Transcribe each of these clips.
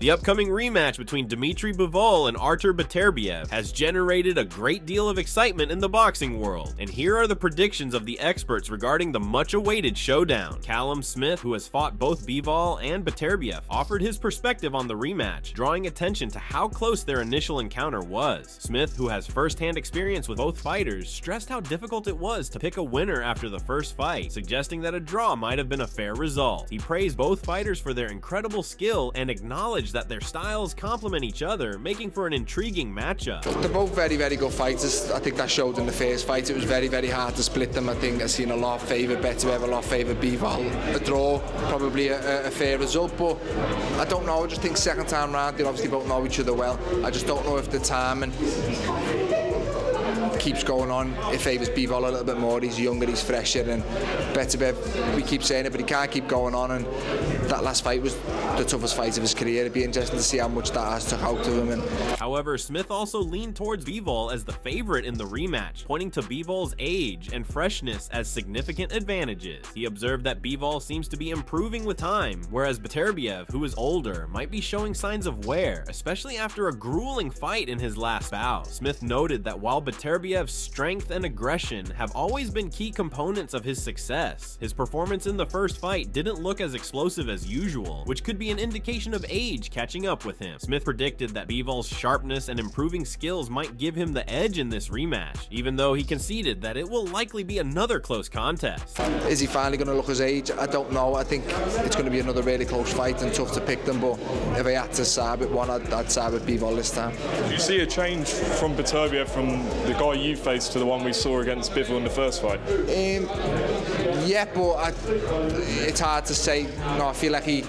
The upcoming rematch between Dmitry Bivol and Artur Beterbiev has generated a great deal of excitement in the boxing world, and here are the predictions of the experts regarding the much-awaited showdown. Callum Smith, who has fought both Bivol and Beterbiev, offered his perspective on the rematch, drawing attention to how close their initial encounter was. Smith, who has first-hand experience with both fighters, stressed how difficult it was to pick a winner after the first fight, suggesting that a draw might have been a fair result. He praised both fighters for their incredible skill and acknowledged that their styles complement each other, making for an intriguing matchup. They're both very, very good fighters. I think that showed in the first fight. It was very, very hard to split them. I think I've seen a lot favour Beterbiev, a lot favour Bivol. A draw, probably a fair result, but I don't know. I just think second time round, they obviously both know each other well. I just don't know if the timing keeps going on. It favours Bivol a little bit more. He's younger, he's fresher, and Beterbiev, we keep saying it, but he can't keep going on, and that last fight was the toughest fight of his career. It'd be interesting to see how much that has took out of him. However, Smith also leaned towards Bivol as the favorite in the rematch, pointing to Bivol's age and freshness as significant advantages. He observed that Bivol seems to be improving with time, whereas Beterbiev, who is older, might be showing signs of wear, especially after a grueling fight in his last bout. Smith noted that while Beterbiev's strength and aggression have always been key components of his success, his performance in the first fight didn't look as explosive as usual, which could be an indication of age catching up with him. Smith predicted that Bivol's sharpness and improving skills might give him the edge in this rematch, even though he conceded that it will likely be another close contest. Is he finally going to look his age? I don't know. I think it's going to be another really close fight and tough to pick them, but if I had to side with one, I'd side with Bivol this time. Do you see a change from Beterbiev from the guy you faced to the one we saw against Bivol in the first fight? Yeah, but it's hard to say. No, I feel like he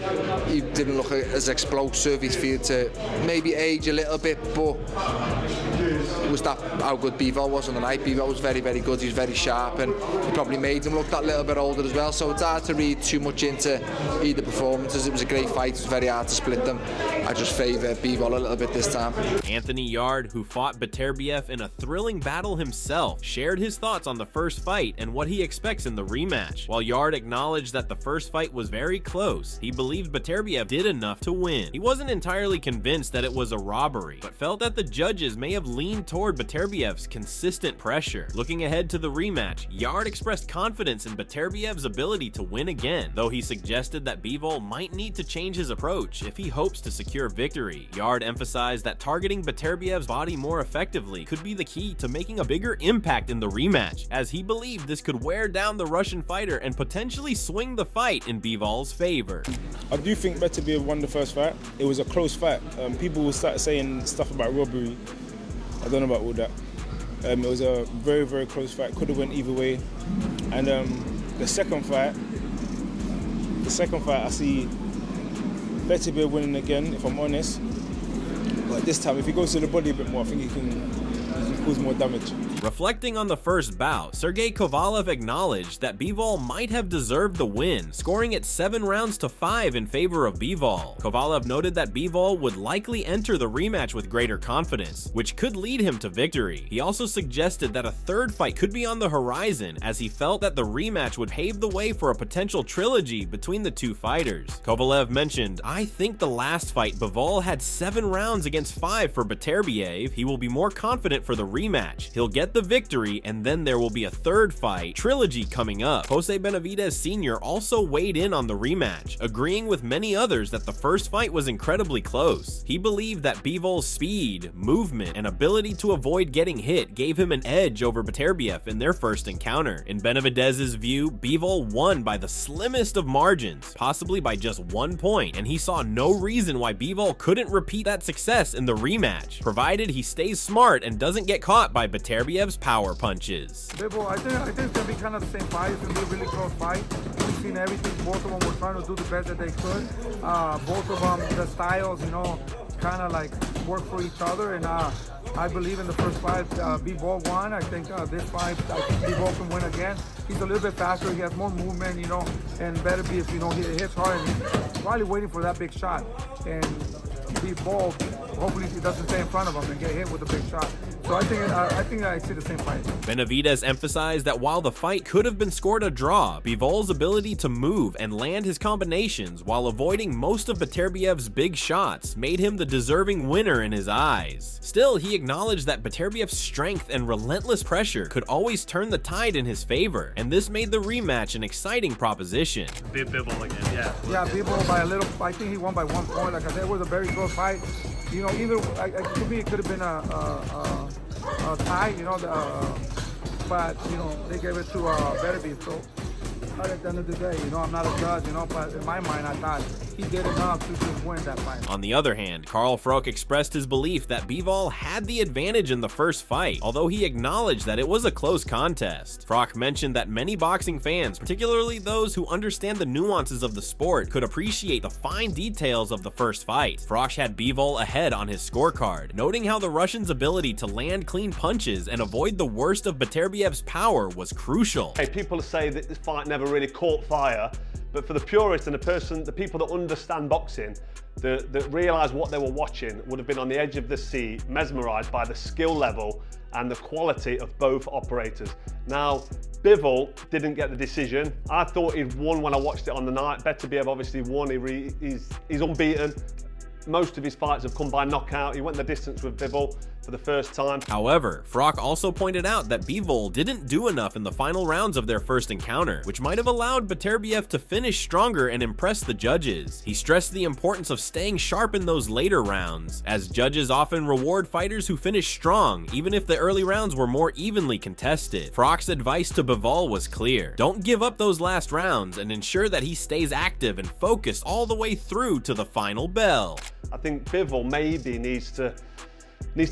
didn't look as explosive. He feels to maybe age a little bit, but was that how good Bivol was on the night? Bivol was very, very good. He was very sharp, and he probably made him look that little bit older as well. So it's hard to read too much into either performances. It was a great fight. It was very hard to split them. I just favour Bivol a little bit this time. Anthony Yarde, who fought Beterbiev in a thrilling battle himself, shared his thoughts on the first fight and what he expects in the rematch. While Yarde acknowledged that the first fight was very close, he believed Beterbiev did enough to win. He wasn't entirely convinced that it was a robbery, but felt that the judges may have leaned toward Beterbiev's consistent pressure. Looking ahead to the rematch, Yarde expressed confidence in Beterbiev's ability to win again, though he suggested that Bivol might need to change his approach if he hopes to secure victory. Yarde emphasized that targeting Beterbiev's body more effectively could be the key to making a bigger impact in the rematch, as he believed this could wear down the Russian fighter and potentially swing the fight in Bivol's favor. I do think Beterbiev won the first fight. It was a close fight. People will start saying stuff about robbery. I don't know about all that. It was a very, very close fight. Could have went either way. And the second fight, I see Beterbiev winning again, if I'm honest. But this time, if he goes to the body a bit more, I think he can cause more damage. Reflecting on the first bout, Sergey Kovalev acknowledged that Bivol might have deserved the win, scoring it 7-5 in favor of Bivol. Kovalev noted that Bivol would likely enter the rematch with greater confidence, which could lead him to victory. He also suggested that a third fight could be on the horizon, as he felt that the rematch would pave the way for a potential trilogy between the two fighters. Kovalev mentioned, "I think the last fight Bivol had 7 rounds against 5 for Beterbiev. He will be more confident for the rematch. He'll get the victory, and then there will be a third fight trilogy coming up." Jose Benavidez Sr. also weighed in on the rematch, agreeing with many others that the first fight was incredibly close. He believed that Bivol's speed, movement, and ability to avoid getting hit gave him an edge over Beterbiev in their first encounter. In Benavidez's view, Bivol won by the slimmest of margins, possibly by just 1 point, and he saw no reason why Bivol couldn't repeat that success in the rematch, provided he stays smart and doesn't get caught by Beterbiev's power punches. Bivol, I think it's going to be kind of the same fight. It's going to be a really close fight. We've seen everything. Both of them were trying to do the best that they could. Both of them, the styles, kind of like work for each other. And I believe in the first fight, Bivol won. I think this fight, Bivol can win again. He's a little bit faster. He has more movement, and Beterbiev, he hits hard. And he's probably waiting for that big shot. And Bivol, hopefully he doesn't stay in front of him and get hit with a big shot. So I think I see the same fight. Benavidez emphasized that while the fight could have been scored a draw, Bivol's ability to move and land his combinations while avoiding most of Beterbiev's big shots made him the deserving winner in his eyes. Still, he acknowledged that Beterbiev's strength and relentless pressure could always turn the tide in his favor, and this made the rematch an exciting proposition. Bivol again, yeah. Yeah, Bivol by a little. I think he won by 1 point. Like I said, it was a very close fight. You know, either to me it could have been a tie. You know, but you know they gave it to Beterbiev. So at the end of the day, you know, I'm not a judge. You know, but in my mind, I thought he did enough to just win that fight. On the other hand, Carl Froch expressed his belief that Bivol had the advantage in the first fight, although he acknowledged that it was a close contest. Froch mentioned that many boxing fans, particularly those who understand the nuances of the sport, could appreciate the fine details of the first fight. Froch had Bivol ahead on his scorecard, noting how the Russian's ability to land clean punches and avoid the worst of Beterbiev's power was crucial. Hey, people say that this fight never really caught fire, but for the purist and the people that understand boxing, that realise what they were watching, would have been on the edge of the seat, mesmerised by the skill level and the quality of both operators. Now, Bivol didn't get the decision. I thought he'd won when I watched it on the night. Beterbiev obviously won. He's unbeaten. Most of his fights have come by knockout. He went the distance with Bivol for the first time. However, Froch also pointed out that Bivol didn't do enough in the final rounds of their first encounter, which might have allowed Beterbiev to finish stronger and impress the judges. He stressed the importance of staying sharp in those later rounds, as judges often reward fighters who finish strong, even if the early rounds were more evenly contested. Froch's advice to Bivol was clear: don't give up those last rounds and ensure that he stays active and focused all the way through to the final bell. I think Bivol maybe needs to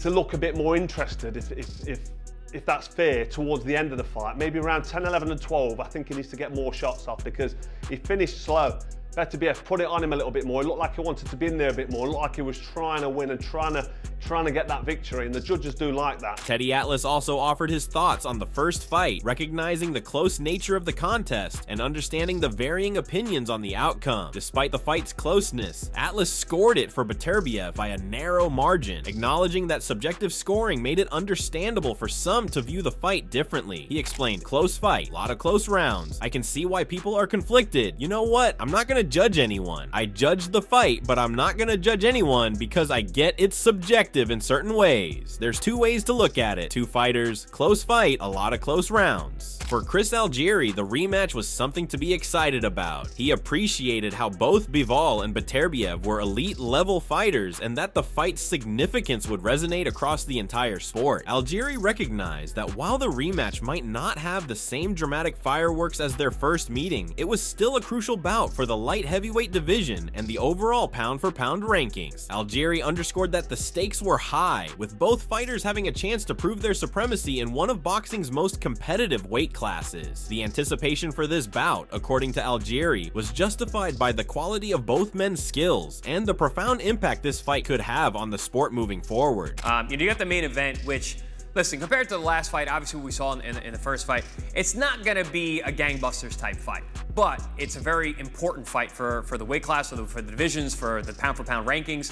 look a bit more interested, if that's fair, towards the end of the fight. Maybe around 10, 11 and 12, I think he needs to get more shots off, because he finished slow. Beterbiev put it on him a little bit more. It looked like he wanted to be in there a bit more. It looked like he was trying to win and trying to get that victory, and the judges do like that. Teddy Atlas also offered his thoughts on the first fight, recognizing the close nature of the contest and understanding the varying opinions on the outcome. Despite the fight's closeness, Atlas scored it for Beterbiev by a narrow margin, acknowledging that subjective scoring made it understandable for some to view the fight differently. He explained, "Close fight, a lot of close rounds. I can see why people are conflicted. You know what? I'm not gonna judge anyone. I judged the fight, but I'm not gonna judge anyone because I get it's subjective in certain ways. There's two ways to look at it. Two fighters, close fight, a lot of close rounds." For Chris Algeri, the rematch was something to be excited about. He appreciated how both Bivol and Beterbiev were elite level fighters and that the fight's significance would resonate across the entire sport. Algeri recognized that while the rematch might not have the same dramatic fireworks as their first meeting, it was still a crucial bout for the light heavyweight division and the overall pound-for-pound rankings. Algeri underscored that the stakes were high, with both fighters having a chance to prove their supremacy in one of boxing's most competitive weight classes. The anticipation for this bout, according to Algeri, was justified by the quality of both men's skills and the profound impact this fight could have on the sport moving forward. You got the main event, which, listen, compared to the last fight, obviously what we saw in the first fight, it's not going to be a gangbusters type fight, but it's a very important fight for the weight class, for the divisions, for the pound-for-pound rankings.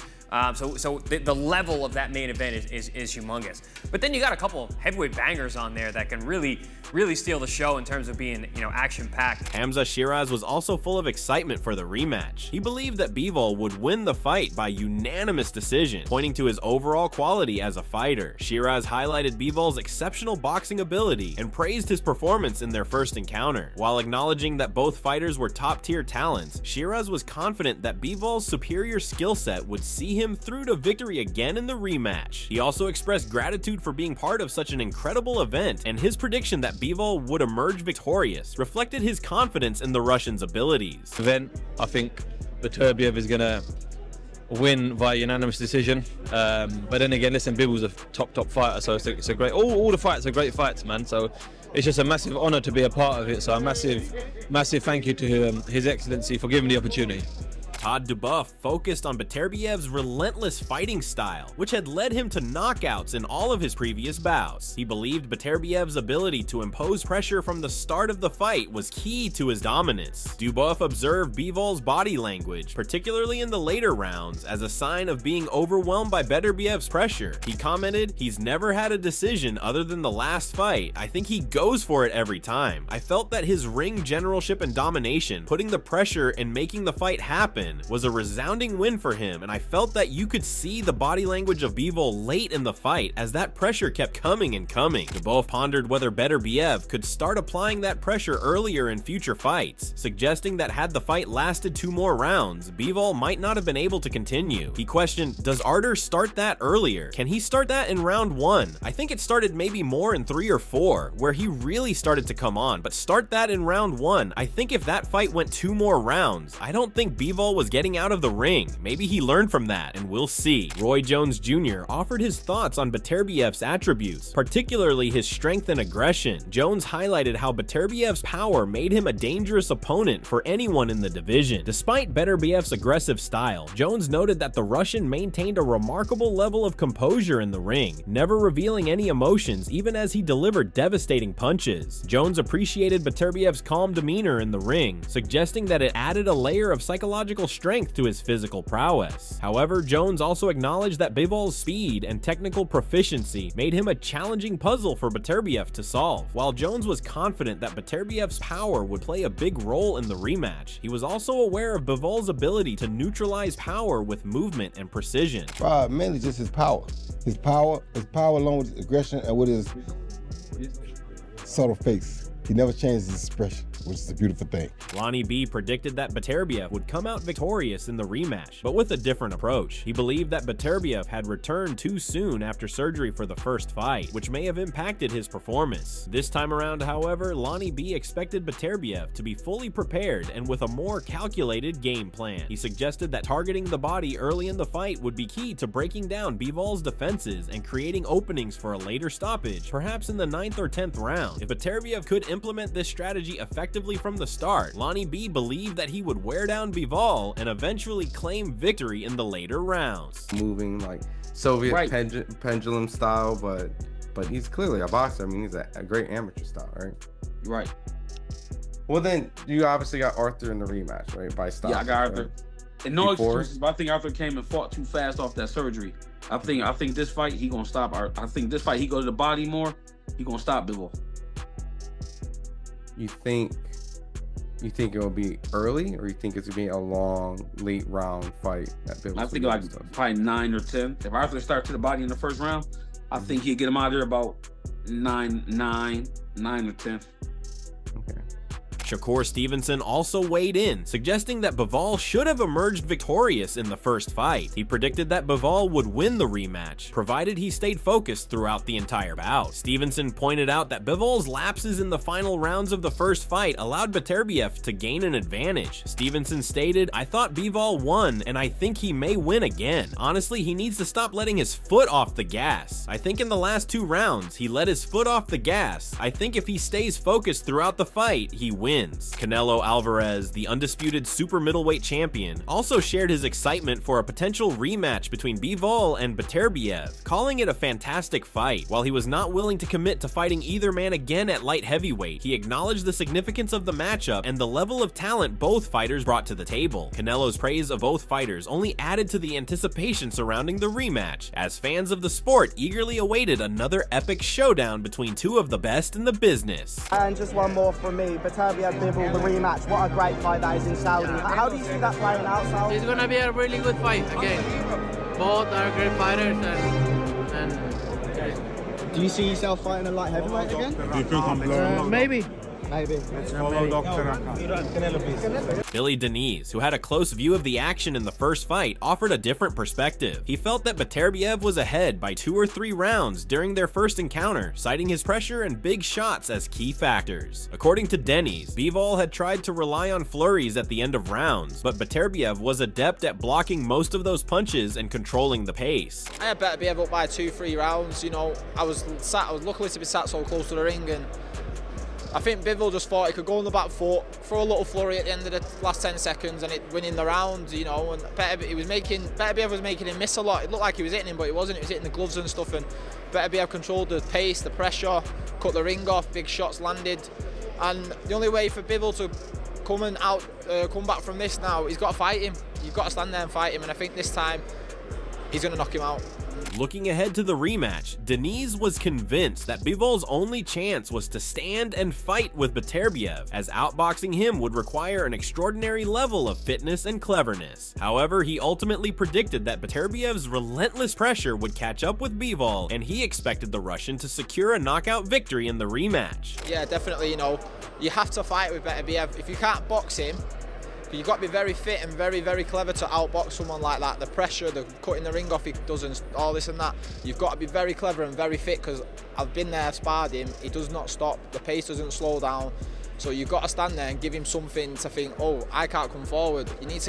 So the level of that main event is humongous. But then you got a couple heavyweight bangers on there that can really steal the show in terms of being, action-packed. Hamza Sheeraz was also full of excitement for the rematch. He believed that Bivol would win the fight by unanimous decision, pointing to his overall quality as a fighter. Sheeraz highlighted Bivol's exceptional boxing ability and praised his performance in their first encounter. While acknowledging that both fighters were top-tier talents, Sheeraz was confident that Bivol's superior skill set would see him through to victory again in the rematch. He also expressed gratitude for being part of such an incredible event, and his prediction that Bivol would emerge victorious reflected his confidence in the Russian's abilities. Then I think Beterbiev is going to win via unanimous decision, but then again, listen, Bivol's a top fighter, so it's a great, all the fights are great fights, man, so it's just a massive honor to be a part of it, so a massive thank you to His Excellency for giving me the opportunity. Todd Duboeuf focused on Beterbiev's relentless fighting style, which had led him to knockouts in all of his previous bouts. He believed Beterbiev's ability to impose pressure from the start of the fight was key to his dominance. Duboeuf observed Bivol's body language, particularly in the later rounds, as a sign of being overwhelmed by Beterbiev's pressure. He commented, "He's never had a decision other than the last fight. I think he goes for it every time. I felt that his ring generalship and domination, putting the pressure and making the fight happen, was a resounding win for him, and I felt that you could see the body language of Bivol late in the fight as that pressure kept coming and coming." Duboeuf pondered whether Beterbiev could start applying that pressure earlier in future fights, suggesting that had the fight lasted 2 more rounds, Bivol might not have been able to continue. He questioned, does Artur start that earlier? Can he start that in round 1? I think it started maybe more in 3 or 4, where he really started to come on, but start that in round 1. I think if that fight went 2 more rounds, I don't think Bivol was getting out of the ring. Maybe he learned from that, and we'll see. Roy Jones Jr. offered his thoughts on Beterbiev's attributes, particularly his strength and aggression. Jones highlighted how Beterbiev's power made him a dangerous opponent for anyone in the division. Despite Beterbiev's aggressive style, Jones noted that the Russian maintained a remarkable level of composure in the ring, never revealing any emotions even as he delivered devastating punches. Jones appreciated Beterbiev's calm demeanor in the ring, suggesting that it added a layer of psychological strength to his physical prowess. However, Jones also acknowledged that Bivol's speed and technical proficiency made him a challenging puzzle for Beterbiev to solve. While Jones was confident that Beterbiev's power would play a big role in the rematch, he was also aware of Bivol's ability to neutralize power with movement and precision. Mainly just his power. His power along with his aggression and with his subtle face. He never changes his expression, which is a beautiful thing. Lonnie B predicted that Beterbiev would come out victorious in the rematch, but with a different approach. He believed that Beterbiev had returned too soon after surgery for the first fight, which may have impacted his performance. This time around, however, Lonnie B expected Beterbiev to be fully prepared and with a more calculated game plan. He suggested that targeting the body early in the fight would be key to breaking down Bivol's defenses and creating openings for a later stoppage, perhaps in the 9th or 10th round. If Beterbiev could implement this strategy effectively from the start, Lonnie B believed that he would wear down Bivol and eventually claim victory in the later rounds. Moving like Soviet pendulum style, but he's clearly a boxer. I mean, he's a great amateur style, right? Right. Well, then you obviously got Artur in the rematch, right? By style. Yeah, I got Artur. And no excuses, but I think Artur came and fought too fast off that surgery. I think this fight he gonna stop Artur. I think this fight he go to the body more. He gonna stop Bivol. You think it will be early, or you think it's gonna be a long, late round fight? I think like probably 9 or 10. If Artur starts to the body in the first round, I think he'd get him out of there about 9 or 10. Okay. Shakur Stevenson also weighed in, suggesting that Bivol should have emerged victorious in the first fight. He predicted that Bivol would win the rematch, provided he stayed focused throughout the entire bout. Stevenson pointed out that Bivol's lapses in the final rounds of the first fight allowed Beterbiev to gain an advantage. Stevenson stated, "I thought Bivol won, and I think he may win again. Honestly, he needs to stop letting his foot off the gas. I think in the last 2 rounds, he let his foot off the gas. I think if he stays focused throughout the fight, he wins." Canelo Alvarez, the undisputed super middleweight champion, also shared his excitement for a potential rematch between Bivol and Beterbiev, calling it a fantastic fight. While he was not willing to commit to fighting either man again at light heavyweight, he acknowledged the significance of the matchup and the level of talent both fighters brought to the table. Canelo's praise of both fighters only added to the anticipation surrounding the rematch, as fans of the sport eagerly awaited another epic showdown between 2 of the best in the business. And just one more from me, Beterbiev Bivol, the rematch. What a great fight that is in Saudi. How do you see that playing out, Saudi? It's going to be a really good fight again. Both are great fighters and do you see yourself fighting a light heavyweight again? Do you feel comfortable? Maybe. Maybe. Billy Denise, who had a close view of the action in the first fight, offered a different perspective. He felt that Beterbiev was ahead by 2 or 3 rounds during their first encounter, citing his pressure and big shots as key factors. According to Denny's, Bivol had tried to rely on flurries at the end of rounds, but Beterbiev was adept at blocking most of those punches and controlling the pace. I had Beterbiev up by 2-3 rounds. You know, I was lucky to be sat so close to the ring, and I think Bivol just thought he could go on the back foot, throw a little flurry at the end of the last 10 seconds and it winning the round, you know, and Beterbiev was making him miss a lot. It looked like he was hitting him, but he wasn't. He was hitting the gloves and stuff, and Beterbiev controlled the pace, the pressure, cut the ring off, big shots landed. And the only way for Bivol to come back from this now, he's got to fight him. You've got to stand there and fight him, and I think this time he's going to knock him out. Looking ahead to the rematch, Denise was convinced that Bivol's only chance was to stand and fight with Beterbiev, as outboxing him would require an extraordinary level of fitness and cleverness. However, he ultimately predicted that Beterbiev's relentless pressure would catch up with Bivol, and he expected the Russian to secure a knockout victory in the rematch. Yeah, definitely, you know, you have to fight with Beterbiev. If you can't box him, you've got to be very fit and very, very clever to outbox someone like that. The pressure, the cutting the ring off he doesn't, all this and that. You've got to be very clever and very fit, because I've been there, sparred him. He does not stop. The pace doesn't slow down. So you've got to stand there and give him something to think, oh, I can't come forward. You need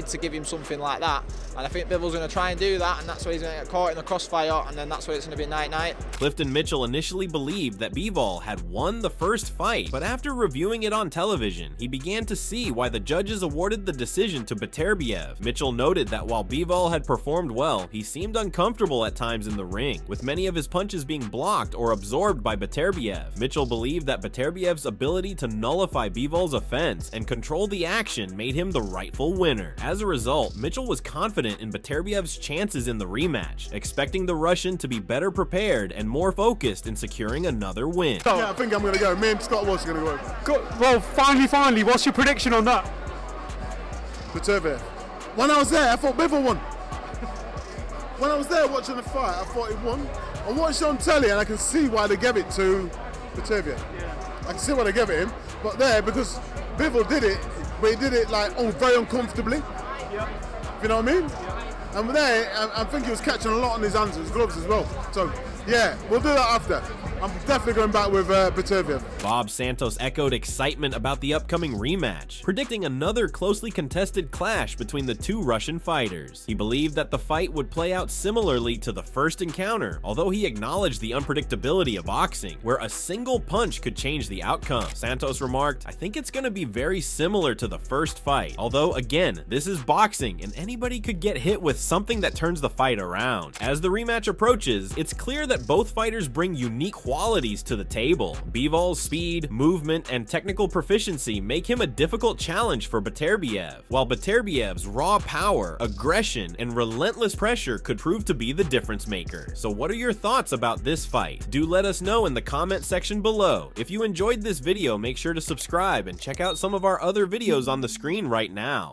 to give him something like that. And I think Bivol's going to try and do that, and that's why he's going to get caught in the crossfire, and then that's why it's going to be night-night. Clifton Mitchell initially believed that Bivol had won the first fight, but after reviewing it on television, he began to see why the judges awarded the decision to Beterbiev. Mitchell noted that while Bivol had performed well, he seemed uncomfortable at times in the ring, with many of his punches being blocked or absorbed by Beterbiev. Mitchell believed that Beterbiev's ability to nullify Bivol's offense and control the action made him the rightful winner. As a result, Mitchell was confident in Beterbiev's chances in the rematch, expecting the Russian to be better prepared and more focused in securing another win. Yeah, I think I'm going to go. Me and Scott Walsh are going to go. Well, finally, what's your prediction on that? Beterbiev. When I was there, I thought Bivol won. When I was there watching the fight, I thought he won. I watched it on telly and I can see why they gave it to Beterbiev. I can see why they gave it him, but there, because Bivol did it, but he did it like very uncomfortably. Yeah. You know what I mean? And there, I think he was catching a lot on his hands, his gloves as well. So yeah, we'll do that after. I'm definitely going back with Beterbiev. Bob Santos echoed excitement about the upcoming rematch, predicting another closely contested clash between the two Russian fighters. He believed that the fight would play out similarly to the first encounter, although he acknowledged the unpredictability of boxing, where a single punch could change the outcome. Santos remarked, "I think it's going to be very similar to the first fight, although again, this is boxing and anybody could get hit with something that turns the fight around." As the rematch approaches, it's clear that both fighters bring unique qualities to the table. Bivol's speed, movement, and technical proficiency make him a difficult challenge for Beterbiev, while Beterbiev's raw power, aggression, and relentless pressure could prove to be the difference maker. So what are your thoughts about this fight? Do let us know in the comment section below. If you enjoyed this video, make sure to subscribe and check out some of our other videos on the screen right now.